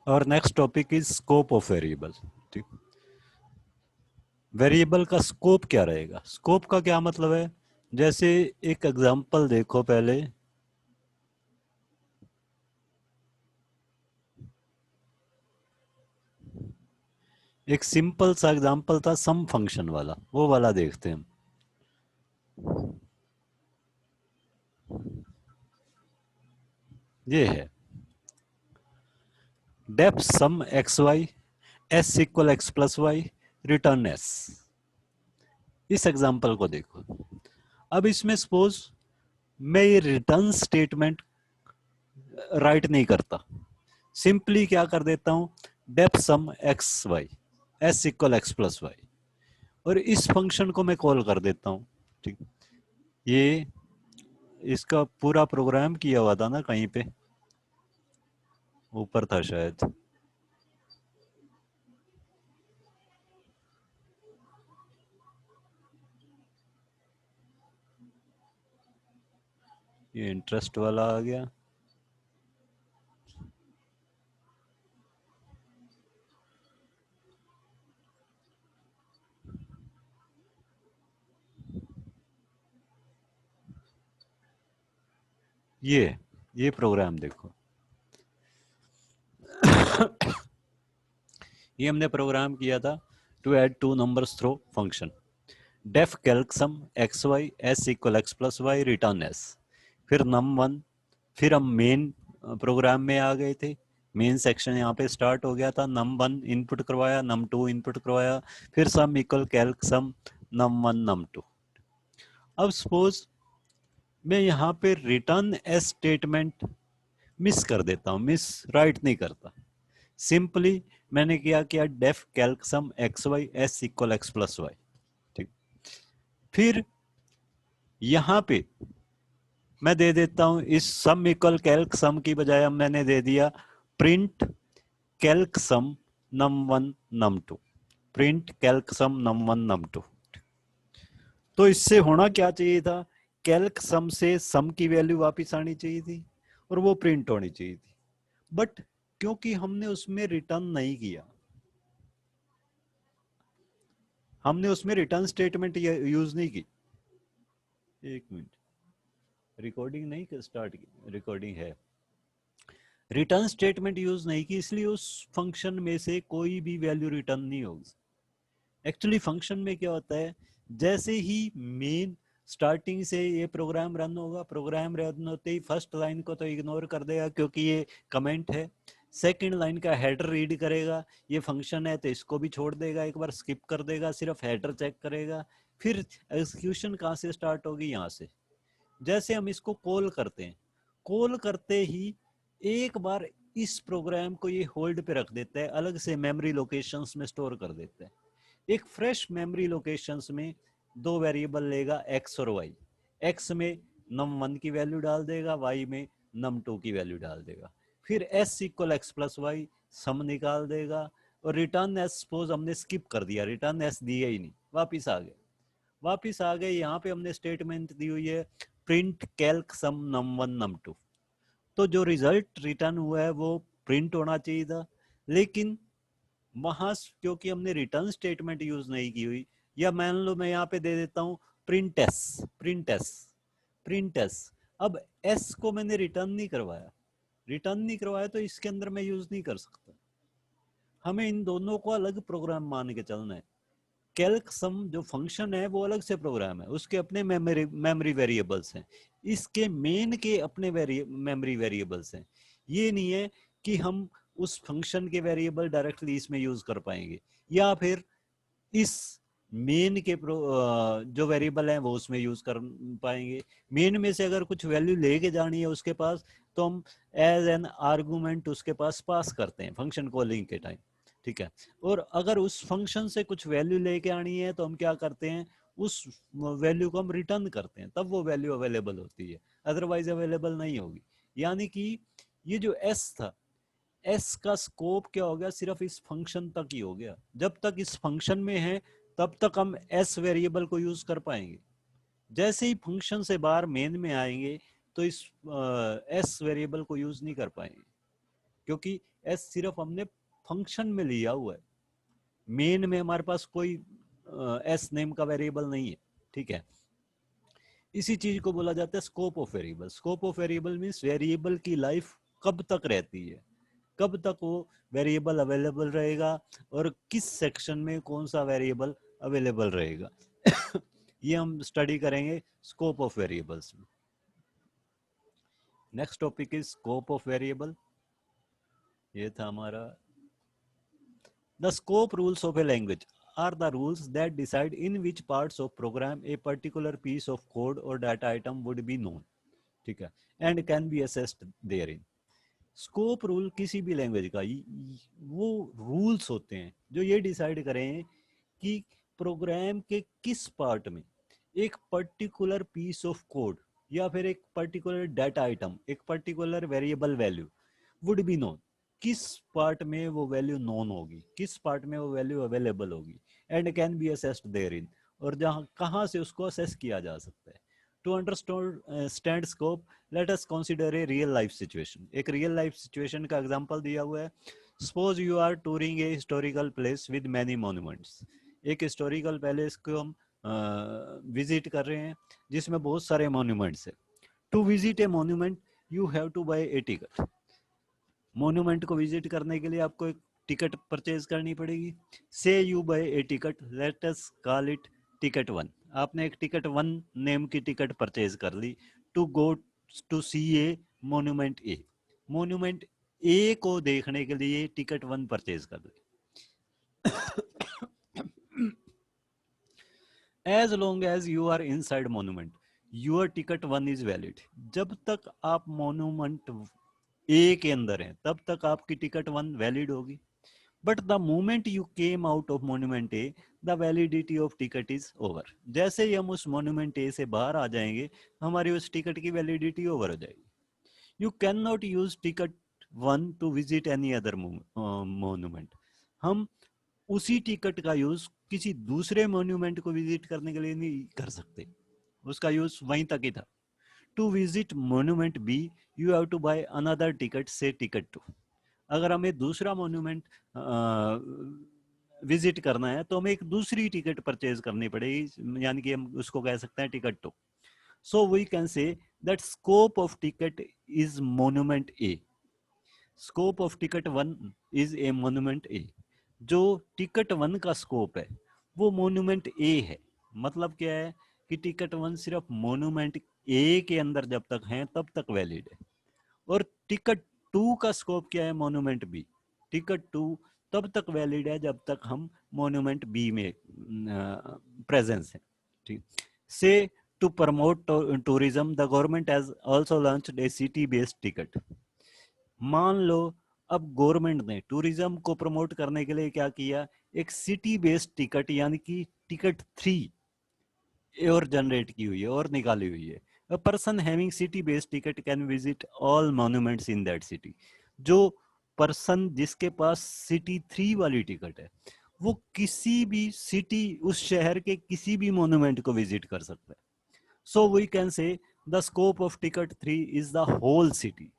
और next topic is scope of variable. ठीक, variable का स्कोप क्या रहेगा? स्कोप का क्या मतलब है? जैसे एक एग्जांपल देखो पहले। एक सिंपल सा एग्जांपल था सम फंक्शन वाला, वो वाला देखते हैं हम। ये है def sum x y s equal x plus y return s. इस एग्जांपल को देखो। अब इसमें सपोज मैं ये रिटर्न स्टेटमेंट राइट नहीं करता, सिंपली क्या कर देता हूं, def sum x y s equal x plus y, और इस फंक्शन को मैं कॉल कर देता हूं। ठीक, ये इसका पूरा प्रोग्राम किया हुआ था ना, कहीं पे ऊपर था शायद। ये इंटरेस्ट वाला आ गया। ये प्रोग्राम देखो। ये हमने प्रोग्राम किया था to add two numbers through function def calc sum x y s equal x plus y return s. फिर नम वन, फिर हम मेन प्रोग्राम में आ गए थे। मेन सेक्शन यहाँ पे स्टार्ट हो गया था, नम वन इनपुट करवाया, नम टू इनपुट करवाया, फिर सम equal calc sum num one num to. अब सपोज मैं यहाँ पे रिटर्न एस स्टेटमेंट मिस कर देता हूँ, मिस राइट नहीं करता, सिंपली मैंने किया def calc sum x y s equal x plus y. ठीक, फिर यहाँ पे मैं दे देता हूं इस सम इक्वल कैल्क सम की बजाय अब मैंने दे दिया print calc sum num one num two, print calc sum num one num two. तो इससे होना क्या चाहिए था, कैल्क सम से सम की वैल्यू वापस आनी चाहिए थी और वो प्रिंट होनी चाहिए थी। बट क्योंकि हमने उसमें रिटर्न नहीं किया, हमने उसमें रिटर्न स्टेटमेंट यूज नहीं की। एक मिनट, रिकॉर्डिंग नहीं स्टार्ट की, रिकॉर्डिंग है। रिटर्न स्टेटमेंट यूज नहीं की, इसलिए उस फंक्शन में से कोई भी वैल्यू रिटर्न नहीं होगी। एक्चुअली फंक्शन में क्या होता है, जैसे ही मेन स्टार्टिंग से ये प्रोग्राम रन होगा, प्रोग्राम रन होते ही फर्स्ट लाइन को तो इग्नोर कर देगा क्योंकि ये कमेंट है। सेकंड लाइन का हेडर रीड करेगा, ये फंक्शन है तो इसको भी छोड़ देगा, एक बार स्किप कर देगा, सिर्फ हेडर चेक करेगा। फिर एग्जीक्यूशन कहाँ से स्टार्ट होगी, यहाँ से। जैसे हम इसको कॉल करते हैं, कॉल करते ही एक बार इस प्रोग्राम को ये होल्ड पे रख देता है, अलग से मेमोरी लोकेशंस में स्टोर कर देता है। एक फ्रेश मेमोरी लोकेशंस में दो वेरिएबल लेगा एक्स और वाई। एक्स में नम वन की वैल्यू डाल देगा, वाई में नम टू की वैल्यू डाल देगा। फिर s equal x plus y sum निकाल देगा, और रिटर्न एस सपोज हमने स्किप कर दिया, रिटर्न एस दिया ही नहीं, वापिस आ गए। वापिस आ गए, यहाँ पे हमने स्टेटमेंट दी हुई है print calc sum num one num two. तो जो रिजल्ट रिटर्न हुआ है वो प्रिंट होना चाहिए था, लेकिन वहां क्योंकि हमने रिटर्न स्टेटमेंट यूज नहीं की हुई, या मान लो मैं यहाँ पे दे देता हूँ print S, print S, print S. अब एस को मैंने रिटर्न नहीं करवाया, रिटर्न नहीं करवाया तो इसके अंदर मैं यूज नहीं कर सकता। हमें इन दोनों को अलग प्रोग्राम मान के चलना है। कैल्क सम जो फंक्शन है वो अलग से प्रोग्राम है, उसके अपने मेमोरी वेरिएबल्स हैं, इसके मेन के अपने मेमोरी वेरिएबल्स हैं। ये नहीं है कि हम उस फंक्शन के वेरिएबल डायरेक्टली इसमें यूज कर पाएंगे, या फिर इस मेन के जो वेरिएबल हैं वो उसमें यूज कर पाएंगे। मेन में से अगर कुछ वैल्यू लेके जानी है उसके पास, तो हम एज एन आर्गुमेंट उसके पास पास करते हैं फंक्शन कॉलिंग के टाइम। ठीक है, और अगर उस फंक्शन से कुछ वैल्यू लेके आनी है तो हम क्या करते हैं, उस वैल्यू को हम रिटर्न करते हैं, तब वो वैल्यू अवेलेबल होती है, अदरवाइज अवेलेबल नहीं होगी। यानी कि ये जो एस था, एस का स्कोप क्या हो गया, सिर्फ इस फंक्शन तक ही हो गया। जब तक इस फंक्शन में है तब तक हम एस वेरिएबल को यूज कर पाएंगे। जैसे ही फंक्शन से बाहर मेन में आएंगे तो इस एस वेरिएबल को यूज नहीं कर पाएंगे, क्योंकि एस सिर्फ हमने फंक्शन में लिया हुआ है, मेन में हमारे पास कोई एस नेम का वेरिएबल नहीं है, ठीक है। इसी चीज को बोला जाता है scope of variable. Scope of variable means variable की लाइफ कब तक रहती है, कब तक वो वेरिएबल अवेलेबल रहेगा और किस सेक्शन में कौन सा वेरिएबल अवेलेबल रहेगा ये हम स्टडी करेंगे स्कोप ऑफ वेरिएबल्स में। Next topic is scope of variable. ये था हमारा the scope rules of a language are the rules that decide in which parts of program a particular piece of code or data item would be known, ठीक है, and can be assessed therein। Scope rule किसी भी language का वो rules होते हैं जो ये डिसाइड करें कि प्रोग्राम के किस पार्ट में एक पर्टिकुलर पीस ऑफ कोड या फिर एक पर्टिकुलर डाटा आइटम, एक particular variable value would be known, किस पार्ट में वो वैल्यू नोन होगी, किस पार्ट में वो वैल्यू अवेलेबल होगी, एंड कैन बी असेस्ड देयरइन, और जहां कहां से उसको असेस किया जा सकता है। To understand scope let us consider a real life situation. एक रियल लाइफ सिचुएशन का एग्जांपल दिया हुआ है। Suppose you are touring a historical place with many monuments. एक हिस्टोरिकल पैलेस को हम विजिट कर रहे हैं जिसमें बहुत सारे मॉन्यूमेंट्स है। To visit a monument you have to buy a ticket. Monument को विजिट करने के लिए आपको एक टिकट परचेज करनी पड़ेगी। Say you buy a ticket, let us call it ticket 1। आपने एक टिकट 1 नेम की टिकट परचेज कर ली to go to see a monument A. Monument A को देखने के लिए टिकट 1 परचेज कर ली। As long as you are inside monument your ticket 1 is valid. जब तक आप मॉन्यूमेंट ए के अंदर हैं तब तक आपकी टिकट 1 वैलिड होगी। But the moment you came out of monument A the validity of ticket is over. जैसे ही हम उस मॉन्यूमेंट ए से बाहर आ जाएंगे हमारी उस टिकट की वैलिडिटी ओवर हो जाएगी। You can not use ticket 1 to visit any other monument. हम उसी टिकट का यूज किसी दूसरे मॉन्यूमेंट को विजिट करने के लिए नहीं कर सकते, उसका यूज वहीं तक ही था। To visit monument B you have to buy another ticket से टिकट 2। अगर हमें दूसरा मॉन्यूमेंट विजिट करना है तो हमें एक दूसरी टिकट परचेज करनी पड़ेगी, यानी कि हम उसको कह सकते हैं ticket 2। So we can say that scope of ticket is monument A. Scope of ticket 1 is a monument A. जो टिकट 1 का स्कोप है वो मॉन्यूमेंट ए है। मतलब क्या है कि टिकट 1 सिर्फ मॉन्यूमेंट ए के अंदर जब तक है तब तक वैलिड है, और टिकट 2 का स्कोप क्या है मॉन्यूमेंट बी। टिकट 2 तब तक वैलिड है जब तक हम मॉन्यूमेंट बी में प्रेजेंस है, ठीक। से to promote tourism the government has also launched a city based ticket. मान लो अब गवर्नमेंट ने टूरिज्म को प्रमोट करने के लिए क्या किया, एक सिटी बेस्ड टिकट यानी कि टिकट 3 और जनरेट की हुई है और निकाली हुई है। A person having city based ticket can visit all monuments in that city। जो पर्सन जिसके पास सिटी 3 वाली टिकट है वो किसी भी सिटी, उस शहर के किसी भी मॉन्यूमेंट को विजिट कर सकता है। So we can say the scope of ticket 3 is the whole city.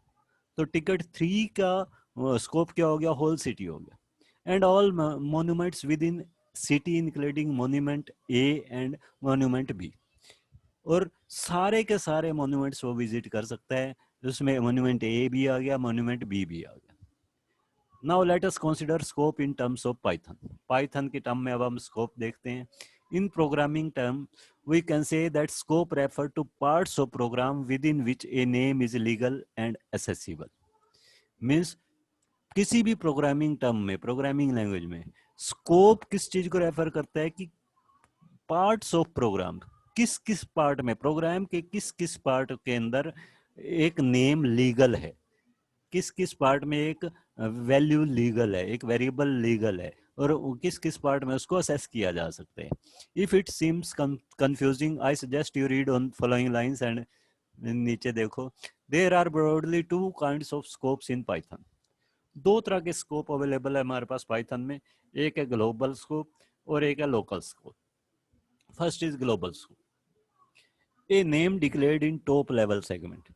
तो टिकट 3 का स्कोप क्या हो गया, होल सिटी हो गया। And all monuments within city including monument A and monument B. और सारे के सारे मॉन्यूमेंट्स वो विजिट कर सकता है। उसमें मॉन्यूमेंट ए भी आ गया, मॉन्यूमेंट बी भी आ गया। Now let us consider scope in terms of Python. Python के टर्म में अब हम स्कोप देखते हैं। इन programming term we can say that scope refer to parts of program within which a name is legal and accessible। means किसी भी programming term में, programming language में स्कोप किस चीज को रेफर करता है कि पार्ट्स ऑफ प्रोग्राम, किस किस पार्ट में, प्रोग्राम के किस किस पार्ट के अंदर एक नेम लीगल है, किस किस पार्ट में एक वैल्यू लीगल है, एक वेरिएबल लीगल है, और किस किस पार्ट में उसको असेस किया जा सकता है। If it seems confusing I suggest you read on following lines and नीचे देखो। There are broadly 2 kinds of scopes in Python. 2 तरह के स्कोप अवेलेबल है हमारे पास पाइथन में, एक है ग्लोबल स्कोप और एक है local scope. First is global scope, a name declared in top level segment.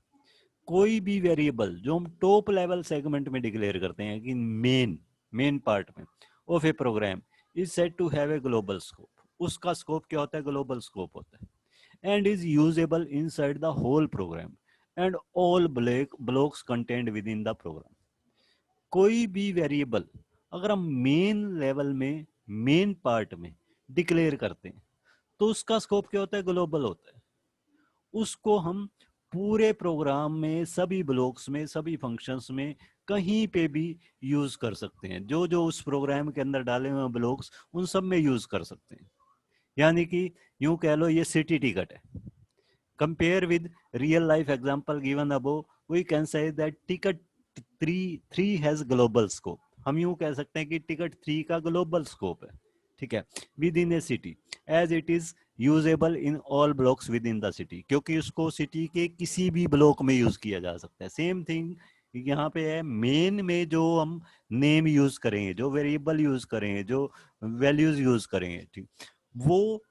कोई भी वेरिएबल जो हम टॉप लेवल सेगमेंट में डिक्लेयर करते हैं कि मेन पार्ट में of a program is set to have a global scope, उसका स्कोप क्या होता है? ग्लोबल स्कोप होता है। And is usable inside the whole program and all blocks content within the program. कोई भी वेरिएबल अगर हम मेन लेवल में मेन पार्ट में डिक्लेयर करते हैं तो उसका स्कोप क्या होता है? ग्लोबल होता है। उसको हम पूरे प्रोग्राम में सभी ब्लॉक्स में सभी फंक्शंस में कहीं पे भी यूज कर सकते हैं। जो जो उस प्रोग्राम के अंदर डाले हुए ब्लॉक्स उन सब में यूज कर सकते हैं। यानी कि यूं कह लो ये सिटी टिकट है। Compare with real life example given above, we can say that ticket three has global scope. हम यूं कह सकते हैं कि टिकट 3 का ग्लोबल स्कोप है, ठीक है, within a city as it is usable in all blocks within the city, क्योंकि उसको सिटी के किसी भी ब्लॉक में यूज किया जा सकता है। सेम थिंग यहाँ पे है, मेन में जो हम नेम यूज करेंगे, जो वेरिएबल यूज करेंगे, जो वैल्यूज यूज करेंगे, ठीक, वो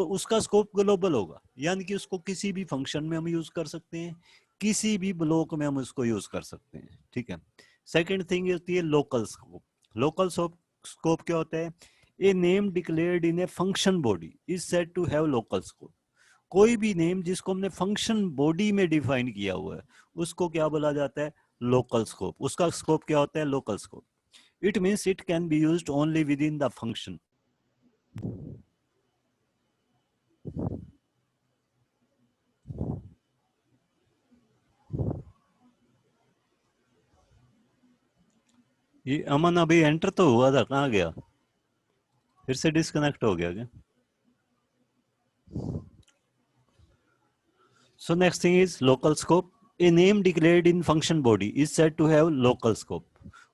उसका स्कोप ग्लोबल होगा। यानी कि उसको किसी भी फंक्शन में हम यूज कर सकते हैं, किसी भी ब्लॉक में हम उसको यूज कर सकते हैं, ठीक है। सेकेंड थिंग होती है लोकल स्कोप। लोकल स्कोप क्या होता है? A name declared in a function body is said to have local scope. कोई भी नेम जिसको हमने फंक्शन बॉडी में डिफाइन किया हुआ है उसको क्या बोला जाता है? Local scope. उसका स्कोप क्या होता है? Local scope. It means it can be used only with in the function. ये अमन अभी एंटर तो हुआ था, कहाँ गया? फिर से डिस्कनेक्ट हो गया क्या? So next thing is local scope. A name declared in function body is said to have local scope.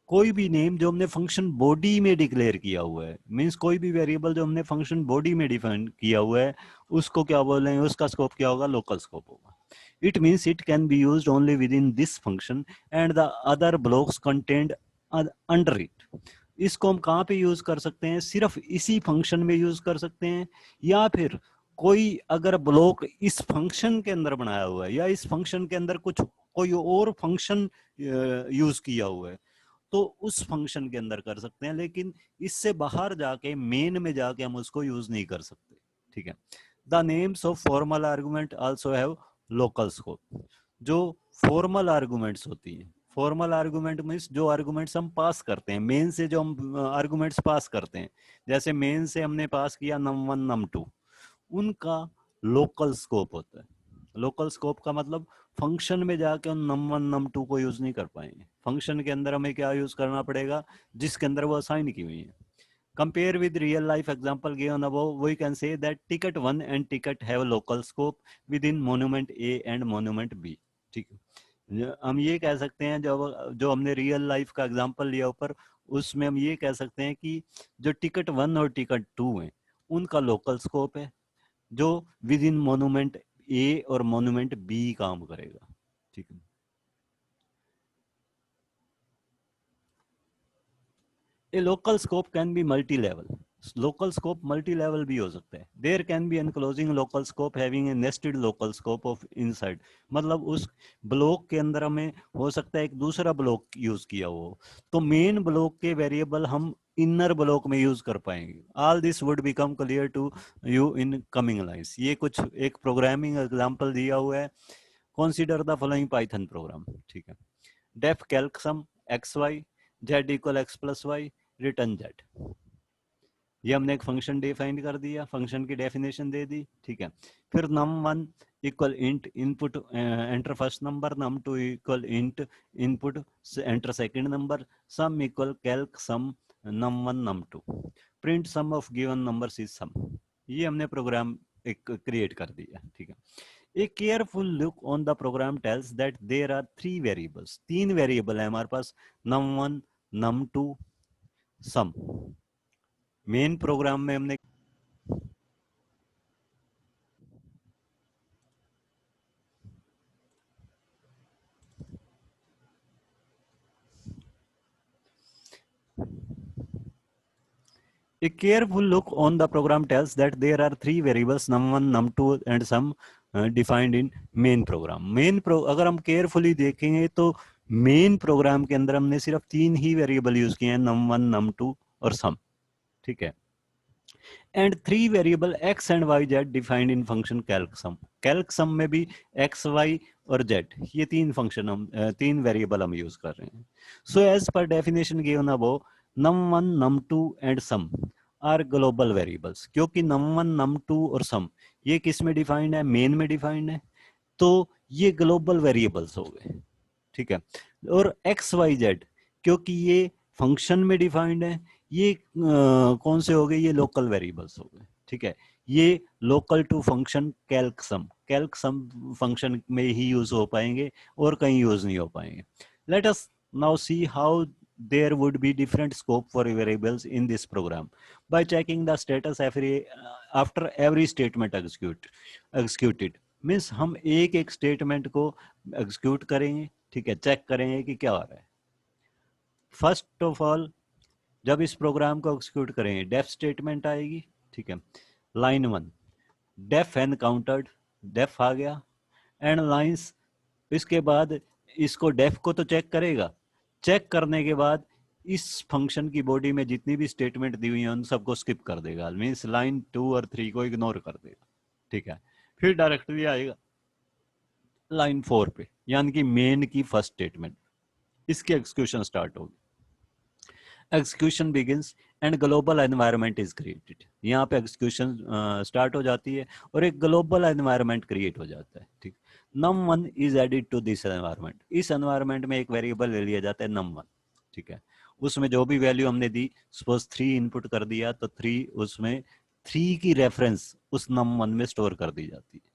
कोई भी नेम जो हमने फंक्शन बॉडी में डिक्लेयर किया हुआ है, मींस कोई भी वेरिएबल जो हमने फंक्शन बॉडी में डिफाइन किया हुआ है, उसको क्या बोलेंगे? उसका स्कोप क्या होगा? लोकल स्कोप होगा। It means it can be used only with in this function and the other blocks content under it. इसको हम कहाँ पे यूज कर सकते हैं? सिर्फ इसी फंक्शन में यूज कर सकते हैं, या फिर कोई अगर ब्लॉक इस फंक्शन के अंदर बनाया हुआ है या इस फंक्शन के अंदर कुछ कोई और फंक्शन यूज किया हुआ है तो उस फंक्शन के अंदर कर सकते हैं, लेकिन इससे बाहर जाके मेन में जाके हम उसको यूज नहीं कर सकते, ठीक है। The names of formal argument also have local scope. जो फॉर्मल आर्गुमेंट्स होती हैं, फॉर्मल आर्गुमेंट मीन्स जो आर्गुमेंट्स हम पास करते हैं मेन से, जो हम आर्गुमेंट्स पास करते हैं, जैसे मेन से हमने पास किया num1 num2, उनका लोकल स्कोप होता है। लोकल स्कोप का मतलब फंक्शन में जाके हम num1 num2 को यूज नहीं कर पाएंगे। फंक्शन के अंदर हमें क्या यूज करना पड़ेगा? जिसके अंदर वो असाइन की हुई है। Compare with real life example given above, we can say that ticket 1 and ticket have local scope within monument A and monument B, ठीक है। हम ये कह सकते हैं, जो जो हमने रियल लाइफ का एग्जांपल लिया ऊपर, उसमें हम ये कह सकते हैं कि जो टिकट 1 और टिकट 2 है उनका लोकल स्कोप है, जो विद इन मोन्यूमेंट ए और मोन्यूमेंट बी काम करेगा, ठीक है। A local scope can be multi level. Local scope multi level भी हो सकता है। There can be enclosing local scope having a nested local scope of inside. मतलब उस ब्लॉक के अंदर हमें हो सकता है एक दूसरा ब्लॉक यूज किया हो, तो मेन ब्लॉक के वेरिएबल हम इनर ब्लॉक में यूज कर पाएंगे। All this would become clear to you in coming lines. ये कुछ एक प्रोग्रामिंग एग्जांपल दिया हुआ है। Consider the following Python program, ठीक है। Def calc sum x Y, z equal x plus y, return z. ये हमने एक फंक्शन डिफाइन कर दिया, फंक्शन की डेफिनेशन दे दी, ठीक है। फिर num1 equal int input enter first number, num2 equal int input enter second number, sum equal calc sum num1 num2, print sum of given numbers is sum. ये हमने programme एक create कर दिया, ठीक है। A careful look on the program tells that there are 3 variables. 3 variable है हमारे पास, num1 num2 sum। Main program में हमने A careful look on the program tells that there are 3 variables num1 num2 and sum defined in main program. अगर हम carefully देखेंगे तो main program के अंदर हमने सिर्फ 3 ही वेरिएबल यूज किए हैं, num1 num2 और सम, ठीक है। And 3 variable x and y z defined in function calc sum. Calc sum में भी x y और z, ये 3 फंक्शन हम 3 वेरिएबल हम यूज कर रहे हैं। So as per definition given above, num1 num2 and sum are global variables. क्योंकि num1 num2 और सम ये किस में डिफाइंड है, मेन में डिफाइंड है, तो ये ग्लोबल वेरिएबल्स हो गए, ठीक है। और एक्स वाई जेड क्योंकि ये फंक्शन में डिफाइंड है, ये कौन से हो गए, ये लोकल वेरिएबल्स हो गए, ठीक है। ये local to function calc sum function में ही यूज हो पाएंगे और कहीं यूज नहीं हो पाएंगे। Let us now see how there would be different scope for variables in this program by checking the status after every statement executed। Means हम एक एक स्टेटमेंट को एग्जीक्यूट करेंगे, ठीक है, चेक करेंगे कि क्या हो रहा है। फर्स्ट ऑफ ऑल जब इस प्रोग्राम को एग्जीक्यूट करेंगे डेफ स्टेटमेंट आएगी, ठीक है। लाइन 1 डेफ एनकाउंटर्ड, डेफ आ गया, एंड लाइंस, इसके बाद इसको डेफ को तो चेक करेगा, चेक करने के बाद इस फंक्शन की बॉडी में जितनी भी स्टेटमेंट दी हुई है उन सबको स्किप कर देगा, मीन्स लाइन 2 और 3 को इग्नोर कर देगा, ठीक है। फिर डायरेक्टली आएगा लाइन 4 पे, यानी कि मेन की फर्स्ट स्टेटमेंट, इसकी एग्जीक्यूशन स्टार्ट होगी। Execution begins and global environment is created. यहाँ पे एग्जीक्यूशन स्टार्ट हो जाती है और एक ग्लोबल एनवायरनमेंट क्रिएट हो जाता है, ठीक। num1 is added to this environment. इस एनवायरनमेंट में एक वेरिएबल ले लिया जाता है num1, ठीक है। उसमें जो भी वैल्यू हमने दी, सपोज 3 इनपुट कर दिया तो 3, उसमें 3 की रेफरेंस उस num1 में स्टोर कर दी जाती है,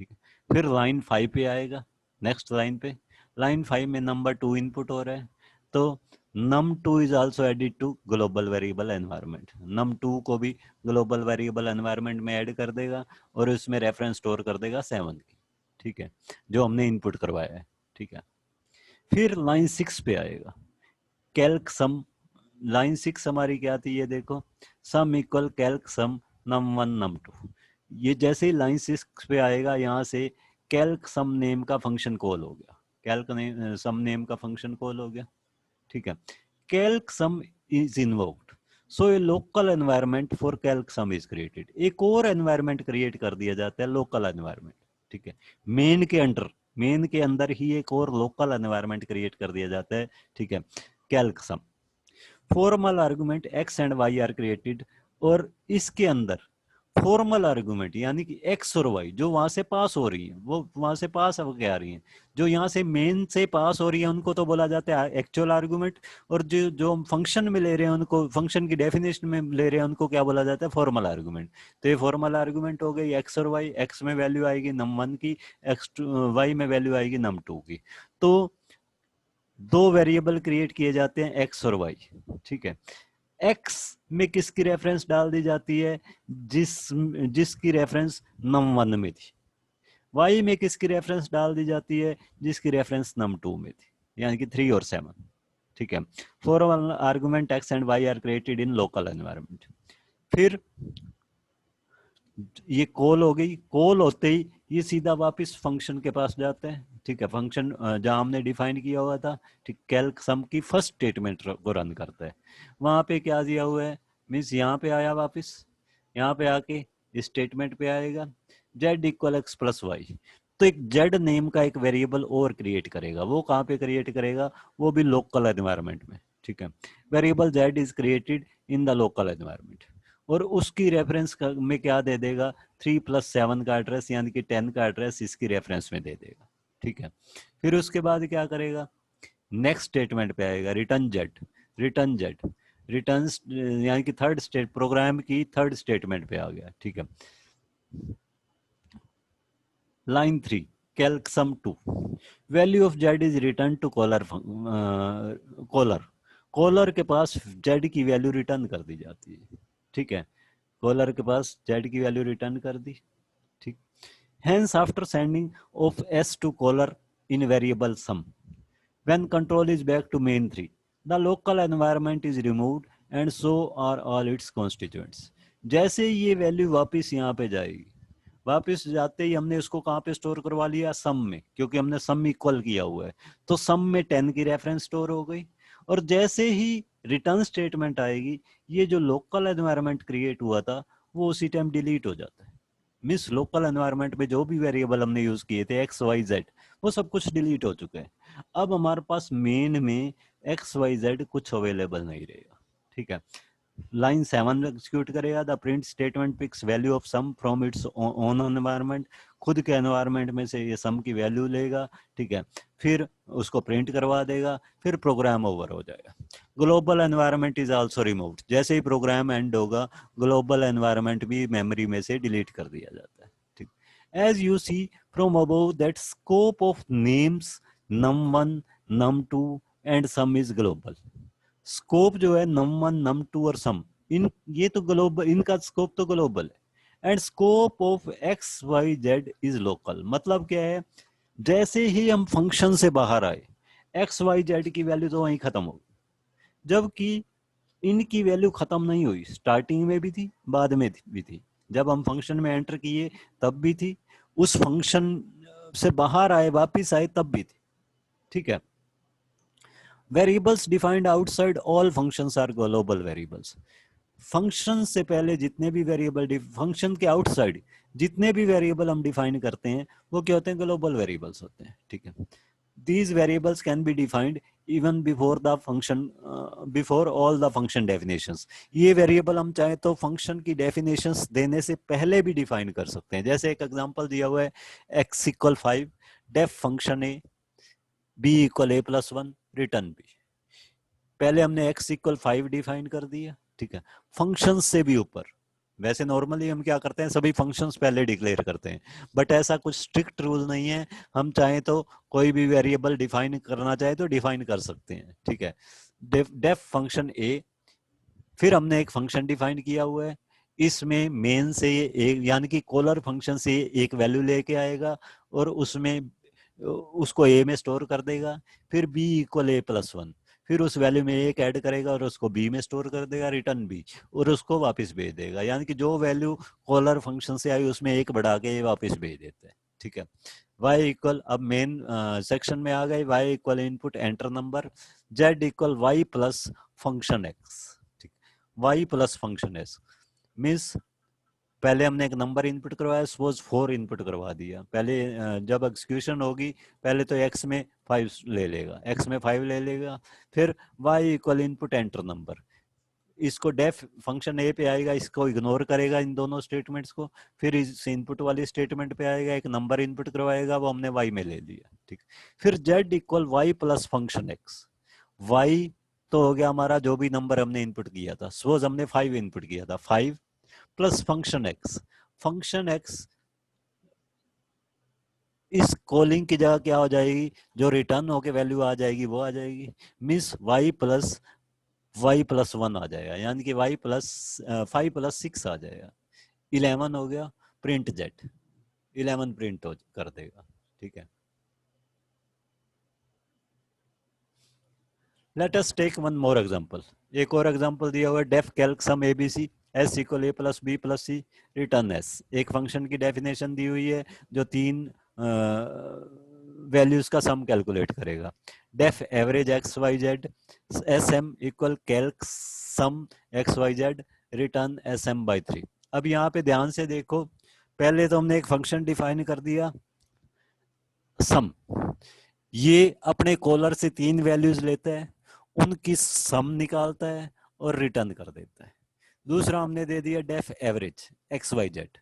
ठीक है। फिर लाइन 5 पे आएगा, नेक्स्ट लाइन पे, लाइन 5 में नंबर 2 इनपुट हो रहा है, तो num2 is also added to global variable environment. num2 को भी ग्लोबल वेरिएबल एनवायरनमेंट में ऐड कर देगा और उसमें रेफरेंस स्टोर कर देगा 7 की, ठीक है, जो हमने इनपुट करवाया है, ठीक है। फिर लाइन 6 पे आएगा कैल्क सम। लाइन 6 हमारी क्या थी, ये देखो, सम equal calc sum num1 num2। ये जैसे ही लाइन 6 पे आएगा, यहाँ से कैल्क सम नेम का फंक्शन कॉल हो गया, कैल्क सम नेम का फंक्शन कॉल हो गया, ठीक है। Calc sum is invoked, so a local environment for calc sum is created. एक और एनवायरनमेंट क्रिएट कर दिया जाता है, लोकल एनवायरनमेंट, ठीक है। मेन के अंदर ही एक और लोकल एनवायरनमेंट क्रिएट कर दिया जाता है, ठीक है, calc sum. Formal argument X and Y are created, और इसके अंदर फॉर्मल आर्गुमेंट यानी कि एक्स और वाई जो वहां से पास हो रही है, वो वहां से पास होके आ रही हैं, जो यहाँ से मेन से पास हो रही है उनको तो बोला जाता है एक्चुअल आर्गुमेंट, और जो जो हम फंक्शन में ले रहे हैं उनको, फंक्शन की डेफिनेशन में ले रहे हैं उनको क्या बोला जाता है, फॉर्मल आर्गुमेंट। तो ये फॉर्मल आर्गुमेंट हो गई एक्स और वाई, एक्स में वैल्यू आएगी num1 की, वाई में वैल्यू आएगी num2 की। तो 2 वेरिएबल क्रिएट किए जाते हैं एक्स और वाई, ठीक है। एक्स में किसकी रेफरेंस डाल दी जाती है, जिसकी रेफरेंस num1 में थी। वाई में किसकी रेफरेंस डाल दी जाती है, जिसकी रेफरेंस num2 में थी, यानी कि 3 और 7, ठीक है। For argument X and Y are created in local environment. फिर ये कॉल हो गई, कॉल होते ही ये सीधा वापस फंक्शन के पास जाता है, ठीक है। फंक्शन जहां हमने डिफाइन किया हुआ था, ठीक, कैल्क सम की फर्स्ट स्टेटमेंट को रन करता है। वहां पे क्या दिया हुआ है, मीन्स यहाँ पे आया वापस, यहाँ पे आके इस स्टेटमेंट पे आएगा z equal x plus Y. तो एक z नेम का एक वेरिएबल और क्रिएट करेगा, वो कहाँ पे क्रिएट करेगा, वो भी लोकल एनवायरनमेंट में, ठीक है। Variable z is created in the local environment, और उसकी रेफरेंस में क्या दे देगा, 3 + 7 का एड्रेस, यानी कि 10 का एड्रेस इसकी रेफरेंस में दे देगा, ठीक है। फिर उसके बाद क्या करेगा, नेक्स्ट स्टेटमेंट पे आएगा रिटर्न जेड, रिटर्न यानी कि थर्ड स्टेट, प्रोग्राम की थर्ड स्टेटमेंट पे आ गया, ठीक है। Line 3 calc sum 2, value of Z is return to caller के पास जेड की वैल्यू रिटर्न कर दी जाती है, ठीक है। कॉलर के पास जेड की वैल्यू रिटर्न कर दी, ठीक। Hence after sending of S to caller in variable sum, when control is back to main 3, the local environment is removed and so are all its constituents. जैसे ये value वापस यहाँ पे जाएगी, वापस जाते ही हमने उसको कहाँ पे स्टोर करवा लिया, सम में, क्योंकि हमने सम इक्वल किया हुआ है, तो सम में 10 की रेफरेंस स्टोर हो गई। और जैसे ही रिटर्न स्टेटमेंट आएगी, ये जो लोकल एनवायरनमेंट क्रिएट हुआ था वो उसी टाइम डिलीट हो जाता है। मिस लोकल एनवायरनमेंट में जो भी वेरिएबल हमने यूज किए थे एक्स वाई जेड, वो सब कुछ डिलीट हो चुके हैं। अब हमारे पास मेन में एक्स वाई जेड कुछ अवेलेबल नहीं रहेगा, ठीक है। लाइन 7 एग्जीक्यूट करेगा, the print statement picks value of sum from its own environment, खुद के एनवायरनमेंट में से ये सम की वैल्यू लेगा, ठीक है, फिर उसको प्रिंट करवा देगा, फिर प्रोग्राम ओवर हो जाएगा। Global environment is also removed, जैसे ही प्रोग्राम एंड होगा ग्लोबल एनवायरनमेंट भी मेमोरी में से डिलीट कर दिया जाता है, ठीक। As you see from above that scope of names num1 num2 and sum is global. Scope जो है num1 num2 और सम, इन ये तो ग्लोबल, इनका स्कोप तो ग्लोबल है। And scope of X Y Z is local. मतलब क्या है, जैसे ही हम फंक्शन से बाहर आए एक्स वाई जेड की वैल्यू तो वहीं खत्म हो गई, जबकि इनकी वैल्यू खत्म नहीं हुई, स्टार्टिंग में भी थी, बाद में भी थी, जब हम फंक्शन में एंटर किए तब भी थी, उस फंक्शन से बाहर आए वापिस आए तब भी थी, ठीक है। Variables defined outside all functions are global variables. Function से पहले जितने भी वेरिएबल, फंक्शन के आउटसाइड जितने भी वेरिएबल हम डिफाइन करते हैं वो क्या होते हैं, ग्लोबल वेरिएबल्स होते हैं, ठीक है। These variables can be defined even before the function, before all the function definitions. ये वेरिएबल हम चाहे तो फंक्शन की डेफिनेशंस देने से पहले भी डिफाइन कर सकते हैं। जैसे एक एग्जांपल दिया हुआ है, x equal 5, def function a, b equal a plus 1, return b। पहले हमने x इक्वल 5 डिफाइन कर दिया, ठीक है, फंक्शन से भी ऊपर। वैसे नॉर्मली हम क्या करते हैं, सभी फंक्शंस पहले डिक्लेयर करते हैं, बट ऐसा कुछ स्ट्रिक्ट रूल नहीं है। हम चाहे तो कोई भी वेरिएबल डिफाइन करना चाहे तो डिफाइन कर सकते हैं, ठीक है। डेफ फंक्शन ए, फिर हमने एक फंक्शन डिफाइन किया हुआ है, इसमें मेन से ये एक यानी कि कॉलर फंक्शन से एक वैल्यू लेके आएगा और उसमें उसको ए में स्टोर कर देगा, फिर बी इक्वल ए प्लस 1, फिर उस वैल्यू में एक ऐड करेगा और उसको बी में स्टोर कर देगा, रिटर्न बी, और उसको वापस भेज देगा। यानी कि जो वैल्यू कॉलर फंक्शन से आई उसमें एक बढ़ा के ये वापस भेज देता है, ठीक है। y इक्वल, अब मेन सेक्शन में आ गए, y equal input enter number, z equal y plus function x, ठीक, y plus function x means पहले हमने एक नंबर इनपुट करवाया, सपोज 4 इनपुट करवा दिया। पहले जब एग्जीक्यूशन होगी पहले तो x में 5 ले लेगा, x में 5 ले लेगा, फिर y equal input enter number, इसको डेफ फंक्शन ए पे आएगा, इसको इग्नोर करेगा इन दोनों स्टेटमेंट्स को, फिर इस इनपुट वाली स्टेटमेंट पे आएगा, एक नंबर इनपुट करवाएगा, वो हमने y में ले लिया, ठीक। फिर z equal y plus function x, y तो हो गया हमारा जो भी नंबर हमने इनपुट किया था, सपोज हमने 5 इनपुट किया था, 5 plus function x, function x इस कॉलिंग की जगह क्या हो जाएगी, जो रिटर्न होके वैल्यू आ जाएगी वो आ जाएगी, मीन्स y प्लस 1 आ जाएगा, यानी कि y प्लस 5 प्लस 6 आ जाएगा, 11 हो गया, प्रिंट जेट 11 प्रिंट कर देगा, ठीक है। Let us take one more example, एक और एग्जांपल दिया हुआ है, def calc sum ABC s equal a plus B plus C, return s। एक फंक्शन की डेफिनेशन दी हुई है जो 3 वैल्यूज का सम कैलकुलेट करेगा। Def average X Y Z S M equal calc sum x Y Z, return S M by 3। अब यहाँ पे ध्यान से देखो, पहले तो हमने एक फंक्शन डिफाइन कर दिया सम, ये अपने कॉलर से 3 वैल्यूज लेता है, उनकी सम निकालता है और रिटर्न कर देता है। दूसरा हमने दे दिया def average X Y Z,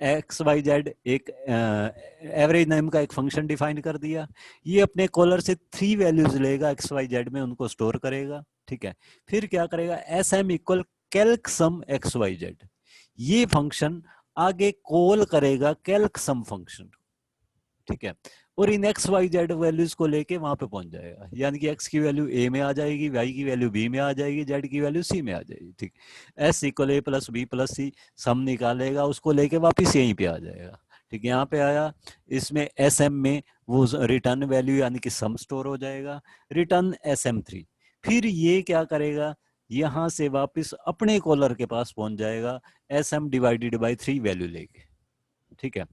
X Y Z एक एवरेज नेम का एक फंक्शन डिफाइन कर दिया, ये अपने कॉलर से 3 वैल्यूज लेगा एक्स वाई जेड में, उनको स्टोर करेगा, ठीक है। फिर क्या करेगा, S M equal calc sum x Y Z, ये फंक्शन आगे कॉल करेगा कैल्क सम फंक्शन, ठीक है, और इन एक्स वाई जेड वैल्यूज को लेके वहां पे पहुंच जाएगा, यानी कि एक्स की वैल्यू ए में आ जाएगी, वाई की वैल्यू बी में आ जाएगी, जेड की वैल्यू सी में आ जाएगी, ठीक। एस इक्वल ए प्लस बी प्लस सी, सम निकालेगा, उसको लेके वापिस यहीं पे आ जाएगा, ठीक। यहाँ पे आया, इसमें एस एम में वो रिटर्न वैल्यू यानी कि सम स्टोर हो जाएगा, रिटर्न एस एम 3। फिर ये क्या करेगा, यहां से वापिस अपने कॉलर के पास पहुंच जाएगा, S M divided by 3 value लेके, ठीक है।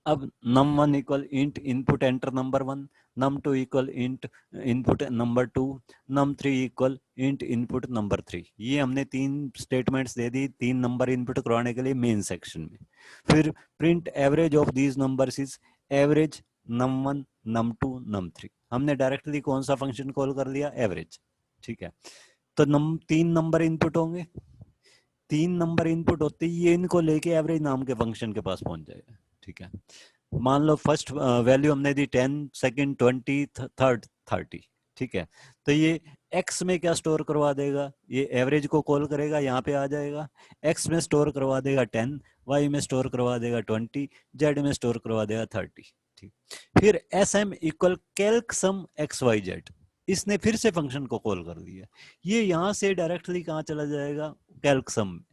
अब num1 equal int input enter number 1, num2 equal int input number 2, num3 equal int input number 3। ये हमने 3 स्टेटमेंट्स दे दी 3 नंबर इनपुट करवाने के लिए मेन सेक्शन में। फिर print average of these numbers is average num1 num2 num3। हमने डायरेक्टली कौन सा फंक्शन कॉल कर लिया, एवरेज। ठीक है, तो 3 नंबर इनपुट होंगे, 3 नंबर इनपुट होते ही ये इनको लेके एवरेज नाम के फंक्शन के पास पहुंच जाएगा। ठीक है, मान लो फर्स्ट वैल्यू हमने दी 10, सेकंड 20, थर्ड 30। ठीक है, तो ये x में क्या स्टोर करवा देगा, ये एवरेज को कॉल करेगा, यहाँ पे आ जाएगा। x में स्टोर करवा देगा 10, y में स्टोर करवा देगा 20, z में स्टोर करवा देगा 30। ठीक, फिर sm equal calc sum x Y Z, इसने फिर से फंक्शन को कॉल कर दिया। ये यहाँ से डायरेक्टली कहाँ चला जाएगा, कैल्क सम में।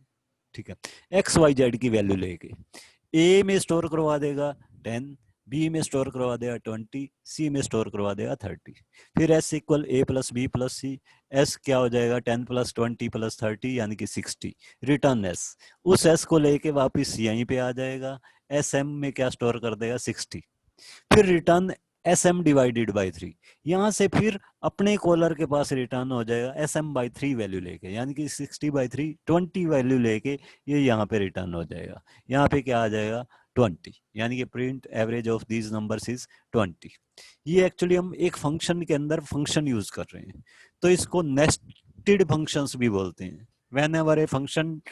ठीक है, एक्स वाई जेड की वैल्यू लेके ए में स्टोर करवा देगा 10, बी में स्टोर करवा देगा 20, सी में स्टोर करवा देगा 30। फिर एस इक्वल ए प्लस बी प्लस सी, एस क्या हो जाएगा 10 प्लस 20 प्लस 30 यानी कि 60। रिटर्न एस, उस एस को लेके वापिस यहीं पे आ जाएगा, एस एम में क्या स्टोर कर देगा 60। फिर return S M divided by 3, यहाँ से फिर अपने कॉलर के पास रिटर्न हो जाएगा एस एम बाई 3 वैल्यू लेके, यानी कि 60/3 20 वैल्यू लेके ये यहाँ पे रिटर्न हो जाएगा। यहाँ पे क्या आ जाएगा 20, यानी कि print average of these numbers is 20। ये एक्चुअली हम एक फंक्शन के अंदर फंक्शन यूज कर रहे हैं, तो इसको नेस्टेड फंक्शंस भी बोलते हैं। whenever a function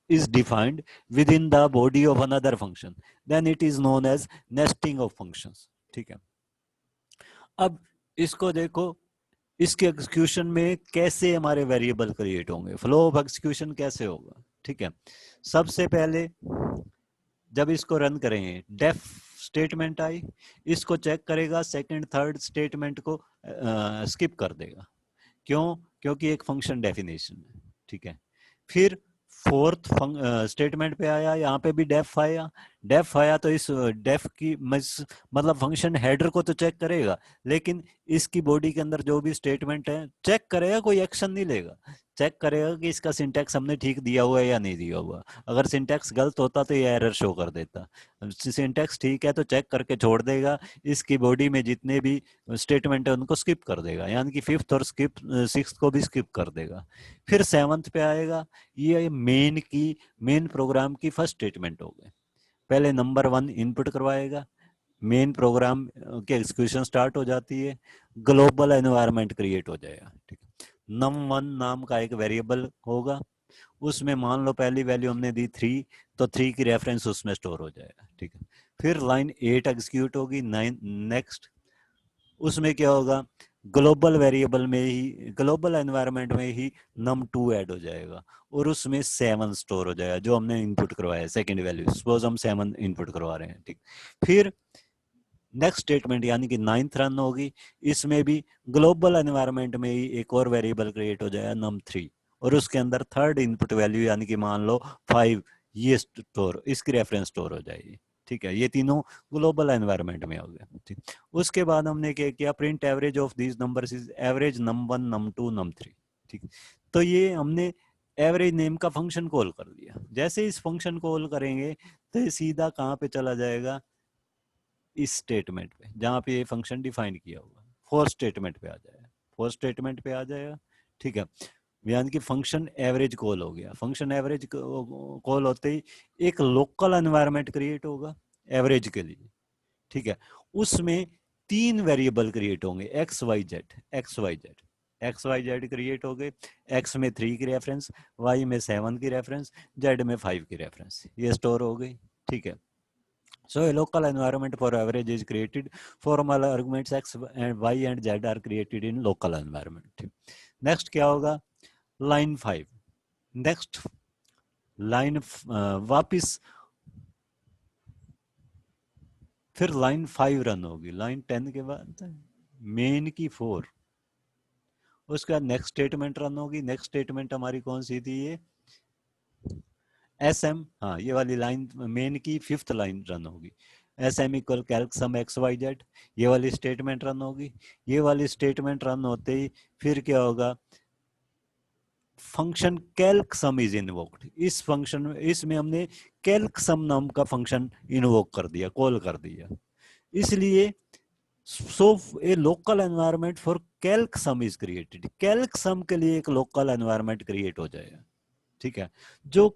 is defined within the body of another function, then it is known as nesting of functions। ठीक है, अब इसको देखो, इसके एग्जीक्यूशन में कैसे हमारे वेरिएबल क्रिएट होंगे, फ्लो ऑफ एग्जीक्यूशन कैसे होगा। ठीक है, सबसे पहले जब इसको रन करेंगे डेफ स्टेटमेंट आई, इसको चेक करेगा, सेकंड थर्ड स्टेटमेंट को स्किप कर देगा। क्यों, क्योंकि एक फंक्शन डेफिनेशन है। ठीक है, फिर फोर्थ स्टेटमेंट पे आया, यहाँ पे भी डेफ आया। डेफ आया तो इस डेफ की मतलब फंक्शन हेडर को तो चेक करेगा, लेकिन इसकी बॉडी के अंदर जो भी स्टेटमेंट है चेक करेगा, कोई एक्शन नहीं लेगा। चेक करेगा कि इसका सिंटैक्स हमने ठीक दिया हुआ है या नहीं दिया हुआ। अगर सिंटैक्स गलत होता तो ये एरर शो कर देता, सिंटैक्स ठीक है तो चेक करके छोड़ देगा। इसकी बॉडी में जितने भी स्टेटमेंट है उनको स्किप कर देगा, यानी कि फिफ्थ और सिक्स्थ को भी स्किप कर देगा। फिर सेवंथ पे आएगा, ये मेन प्रोग्राम की फर्स्ट स्टेटमेंट हो गई। पहले नंबर 1 इनपुट करवाएगा, मेन प्रोग्राम के एग्जीक्यूशन स्टार्ट हो जाती है, ग्लोबल एनवायरनमेंट क्रिएट हो जाएगा। ठीक है, num1 नाम का एक वेरिएबल होगा, उसमें मान लो पहली वैल्यू हमने दी 3, तो 3 की रेफरेंस उसमें स्टोर हो जाएगा। ठीक है, फिर लाइन 8 एग्जीक्यूट होगी, 9 नेक्स्ट, उसमें क्या होगा, ग्लोबल वेरिएबल में ही, ग्लोबल एनवायरनमेंट में ही num2 ऐड हो जाएगा और उसमें 7 स्टोर हो जाएगा जो हमने इनपुट करवाया सेकंड वैल्यू, सपोज हम 7 इनपुट करवा रहे हैं। ठीक, फिर नेक्स्ट स्टेटमेंट यानी कि 9th रन होगी, इसमें भी ग्लोबल एनवायरनमेंट में ही एक और वेरिएबल क्रिएट हो जाएगा num3 और उसके अंदर थर्ड इनपुट वैल्यू यानी कि मान लो 5, ये स्टोर, इसकी रेफरेंस स्टोर हो जाएगी। ठीक है, ये तीनों ग्लोबल एनवायरनमेंट में हो गया। ठीक, उसके बाद हमने क्या किया, print average of these numbers is average num1 num2 num3। ठीक, तो ये हमने एवरेज नेम का फंक्शन कॉल कर दिया। जैसे इस फंक्शन कॉल करेंगे तो ये सीधा कहाँ पे चला जाएगा, इस स्टेटमेंट पे जहाँ पे ये फंक्शन डिफाइन किया हुआ, फोर्थ स्टेटमेंट पे आ जाएगा, फोर्थ स्टेटमेंट पे आ जाएगा। ठीक है, यानी कि फंक्शन एवरेज कॉल हो गया। फंक्शन एवरेज कॉल होते ही एक लोकल एनवायरनमेंट क्रिएट होगा एवरेज के लिए। ठीक है, उसमें 3 वेरिएबल क्रिएट होंगे, X Y Z, X Y Z, X Y Z create हो गए। एक्स में 3 की रेफरेंस, वाई में 7 की रेफरेंस, जेड में 5 की रेफरेंस, ये स्टोर हो गई। ठीक है, so a local environment for average is created, formal arguments x and y and z are created in local environment। next क्या होगा, लाइन 5, नेक्स्ट लाइन वापिस फिर लाइन 5 रन होगी, लाइन 10 के बाद मेन की 4, उसके बाद नेक्स्ट स्टेटमेंट रन होगी। नेक्स्ट स्टेटमेंट हमारी कौन सी थी, ये एस एम, हाँ ये वाली लाइन मेन की 5th लाइन रन होगी, S M equal calc sum x Y Z, ये वाली स्टेटमेंट रन होगी। ये वाली स्टेटमेंट रन होते ही फिर क्या होगा, function calc sum is invoked. इस फंक्शन इसमें हमने कैल्क सम नाम का फंक्शन इन्वोक कर दिया, कॉल कर दिया। इसलिए so a local environment for calc sum is created. Calc sum के लिए एक लोकल एनवायरनमेंट क्रिएट हो जाएगा, ठीक है, जो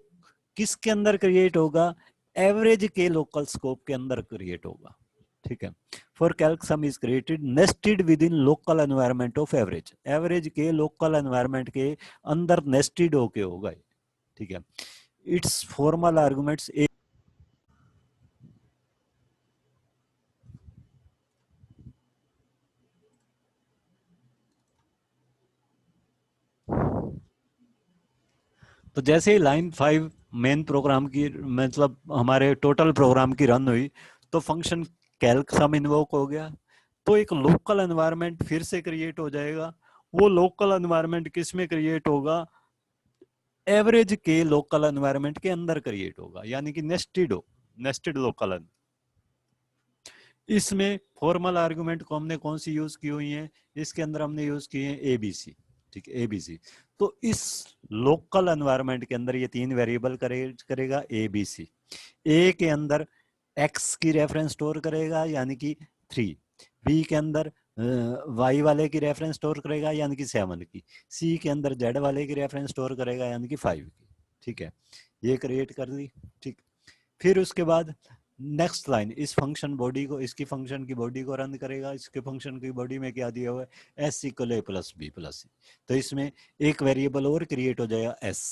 किसके अंदर क्रिएट होगा, एवरेज के लोकल स्कोप के अंदर क्रिएट होगा, ठीक है। For calc sum is created nested with in local environment of average. Average के लोकल एनवायरनमेंट के अंदर नेस्टेड होके होगा, ठीक है। इट्स फॉर्मल आर्गुमेंट्स तो जैसे ही लाइन 5 मेन प्रोग्राम की मतलब हमारे टोटल प्रोग्राम की रन हुई तो फंक्शन कैल्क सम इन्वोक हो गया, तो एक लोकल एनवायरनमेंट फिर से क्रिएट हो जाएगा। वो लोकल एनवायरनमेंट किस में क्रिएट होगा, एवरेज के लोकल एनवायरनमेंट के अंदर क्रिएट होगा, यानी कि नेस्टेड हो, नेस्टेड लोकल। इसमें फॉर्मल आर्गुमेंट को हमने कौन सी यूज की हुई है, इसके अंदर हमने यूज किए हैं एबीसी, ठीक है, एबीसी। तो इस लोकल एनवायरनमेंट के अंदर ये 3 वेरिएबल करेगा एबीसी। ए के अंदर एक्स की रेफरेंस स्टोर करेगा यानी कि 3, बी के अंदर वाई वाले की रेफरेंस स्टोर करेगा यानी कि 7 की, सी के अंदर जेड वाले की रेफरेंस स्टोर करेगा यानी कि 5 की, ठीक है। ये क्रिएट कर दी, ठीक। फिर उसके बाद नेक्स्ट लाइन इस फंक्शन बॉडी को, इसकी फंक्शन की बॉडी को रन करेगा। इसके फंक्शन की बॉडी में क्या दिया हुआ है, एस इक्वल ए प्लस बी प्लस सी। तो इसमें एक वेरिएबल और क्रिएट हो जाएगा एस,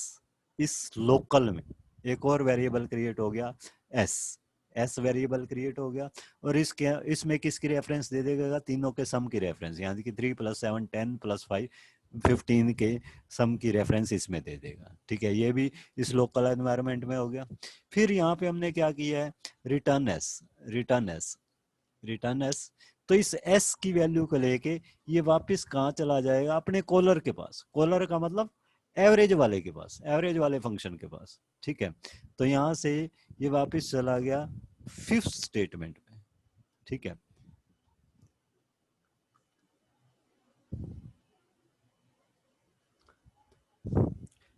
इस लोकल में एक और वेरिएबल क्रिएट हो गया एस, एस वेरिएबल क्रिएट हो गया। और इसके इसमें किसकी रेफरेंस दे देगा, तीनों के सम की रेफरेंस, यानी कि 3 + 7 10 + 5 15 के सम की रेफरेंस इसमें दे देगा, ठीक है। ये भी इस लोकल एनवायरनमेंट में हो गया। फिर यहाँ पे हमने क्या किया है, return S, return S, return S. तो इस एस की वैल्यू को लेके ये वापस कहाँ चला जाएगा, अपने कॉलर के पास। कॉलर का मतलब एवरेज वाले के पास, एवरेज वाले फंक्शन के पास, ठीक है। तो यहाँ से ये वापस चला गया 5th स्टेटमेंट में, ठीक है।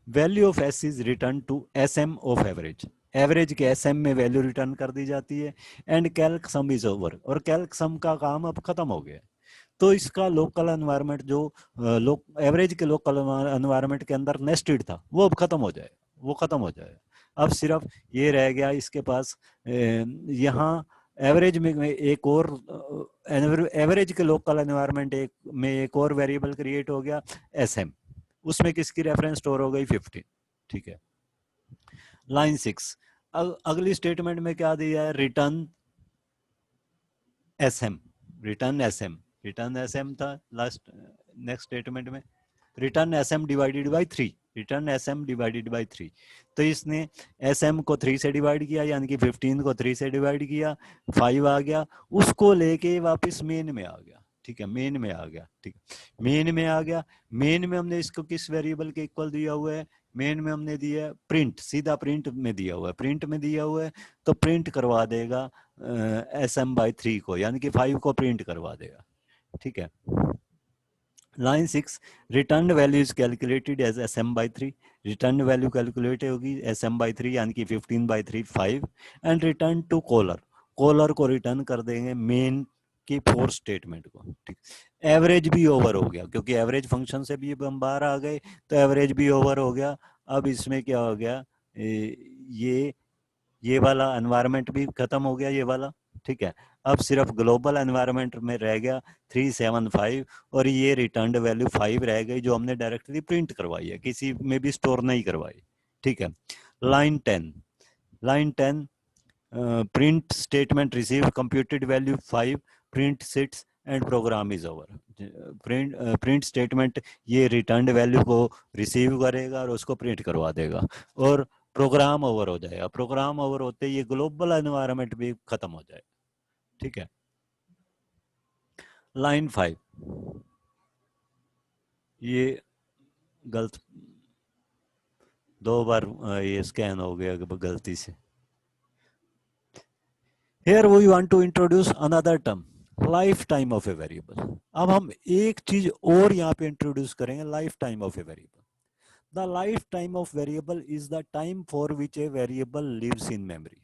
Value of S is return to S M of average. Average के एस एम में वैल्यू रिटर्न कर दी जाती है। And calc sum is over, और कैल्क सम का काम अब खत्म हो गया। तो इसका लोकल एनवायरनमेंट जो एवरेज के लोकल एनवायरनमेंट के अंदर नेस्टेड था वो अब खत्म हो जाए, वो खत्म हो जाए। अब सिर्फ ये रह गया इसके पास, यहाँ एवरेज में एक और एवरेज के लोकल एनवायरनमेंट में एक और वेरिएबल क्रिएट हो गया एस एम, उसमें किसकी रेफरेंस स्टोर हो गई 15, ठीक है। लाइन 6 अगली स्टेटमेंट में क्या दिया है, return S M, return S M, return S M था लास्ट नेक्स्ट स्टेटमेंट में, return S M divided by 3, return S M divided by 3। तो इसने एस एम को 3 से डिवाइड किया, यानी कि 15 को 3 से डिवाइड किया, 5 आ गया, उसको लेके वापस मेन में आ गया, ठीक है, मेन में आ गया, ठीक है, मेन में आ गया। मेन में हमने इसको किस वेरिएबल के इक्वल दिया हुआ है, मेन में हमने दिया है प्रिंट, सीधा प्रिंट में दिया हुआ है, प्रिंट में दिया हुआ है तो प्रिंट करवा देगा एस एम बाई 3 को, यानी कि 5 को प्रिंट करवा देगा, ठीक है। Line 6 return value is calculated as S M by 3, return value calculate होगी एस एम बाई 3 यानी कि 15/3 5। And return to caller, caller को रिटर्न कर देंगे मेन की 4 स्टेटमेंट को, ठीक। एवरेज भी ओवर हो गया, क्योंकि एवरेज फंक्शन से भी हम बाहर आ गए तो एवरेज भी ओवर हो गया। अब इसमें क्या हो गया, ये वाला एनवायरनमेंट भी खत्म हो गया, ये वाला, ठीक है। अब सिर्फ ग्लोबल एनवायरनमेंट में रह गया 3 7 5, और ये रिटर्न वैल्यू 5 रह गई जो हमने डायरेक्टली प्रिंट करवाई है, किसी में भी स्टोर नहीं करवाई, ठीक है। Line 10, line 10 print statement receive computed value 5, print sits and program is over. Print statement ये रिटर्न वैल्यू को रिसीव करेगा और उसको प्रिंट करवा देगा, और प्रोग्राम ओवर हो जाएगा। प्रोग्राम ओवर होते ही ये ग्लोबल एनवायरनमेंट भी खत्म हो जाएगा, ठीक है। लाइन 5 ये गलत 2 बार ये स्कैन हो गया गलती से। Here we want to introduce another term, life time of a variable. अब हम एक चीज और यहाँ पे इंट्रोड्यूस करेंगे, life time of a variable. The life time of variable is the time for which a variable lives in memory.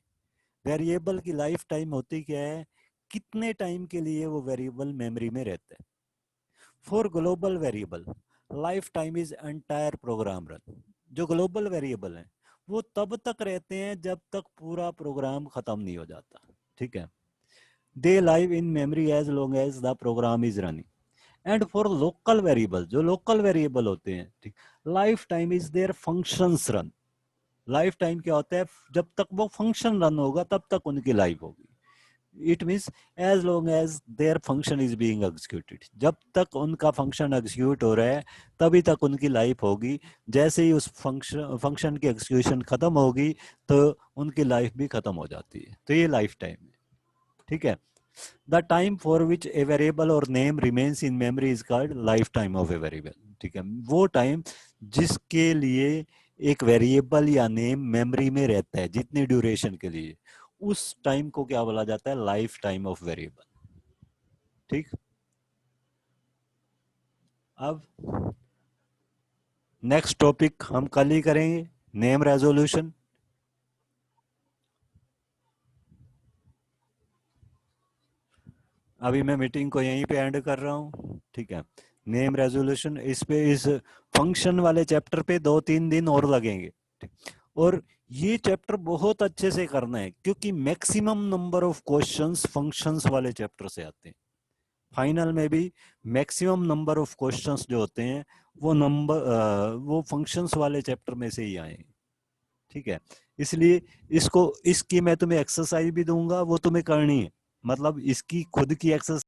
Variable की life time होती क्या है, कितने टाइम के लिए वो वेरिएबल मेमोरी में रहता है। For global variable life time is entire program run. जो ग्लोबल वेरिएबल है वो तब तक रहते हैं जब तक पूरा प्रोग्राम खत्म नहीं हो जाता, ठीक है। They live in memory as long as the program is running. And for local variable, जो लोकल वेरिएबल होते हैं, ठीक, lifetime is there functions run. Lifetime क्या होता है, जब तक वो फंक्शन रन होगा तब तक उनकी लाइफ होगी। It means as long as there function is being executed, जब तक उनका फंक्शन एग्जीक्यूट हो रहा है तभी तक उनकी लाइफ होगी। जैसे ही उस फंक्शन की एग्जीक्यूशन खत्म होगी तो उनकी लाइफ भी खत्म हो जाती है। तो ये लाइफ टाइम है, ठीक है। The time for which a variable or name remains in memory is called life time of a variable, ठीक है। वो टाइम जिसके लिए एक वेरिएबल या नेम मेमोरी में रहता है जितनी ड्यूरेशन के लिए, उस टाइम को क्या बोला जाता है, लाइफ टाइम ऑफ वेरिएबल, ठीक। अब नेक्स्ट टॉपिक हम कल ही करेंगे, नेम रेजोल्यूशन। अभी मैं मीटिंग को यहीं पे एंड कर रहा हूँ, ठीक है। नेम रेजोल्यूशन, इस पे इस फंक्शन वाले चैप्टर पे 2-3 दिन और लगेंगे, ठीक। और ये चैप्टर बहुत अच्छे से करना है क्योंकि maximum number of questions functions वाले चैप्टर से आते हैं। फाइनल में भी मैक्सिमम नंबर ऑफ क्वेश्चंस जो होते हैं वो फंक्शंस वाले चैप्टर में से ही आए, ठीक है। इसलिए इसकी मैं तुम्हें एक्सरसाइज भी दूंगा, वो तुम्हें करनी है। मतलब इसकी खुद की एक्सरसाइज